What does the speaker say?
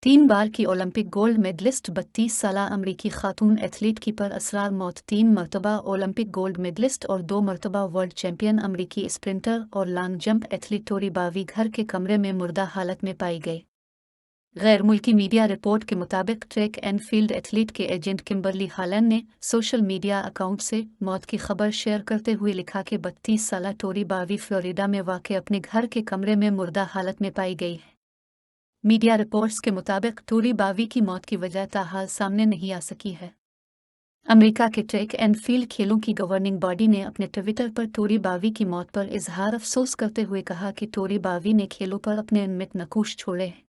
3 बार की Olympic gold medallist 32 साला अमरीकी खातून एथलीट की पर असरार मौत। 3 मरतबा ओलंपिक गोल्ड मेडलिस्ट और 2 मरतबा वर्ल्ड चैंपियन अमरीकी स्प्रिंटर और लॉन्ग जंप एथलीट टोरी बावी घर के कमरे में मुर्दा हालत में पाई गई। गैर मुल्की मीडिया रिपोर्ट के मुताबिक ट्रैक एंड फील्ड एथलीट के एजेंट किम्बरली हालन ने सोशल मीडिया अकाउंट से मौत की खबर शेयर करते हुए लिखा कि 32 साला टोरी बावी फ्लोरिडा में वाक़ अपने घर के कमरे में मुर्दा हालत में पाई गई है। मीडिया रिपोर्ट्स के मुताबिक टोरी बावी की मौत की वजह ताहाल सामने नहीं आ सकी है। अमेरिका के ट्रैक एंड फील्ड खेलों की गवर्निंग बॉडी ने अपने ट्विटर पर टोरी बावी की मौत पर इजहार अफसोस करते हुए कहा कि टोरी बावी ने खेलों पर अपने अनमित नकूश छोड़े हैं।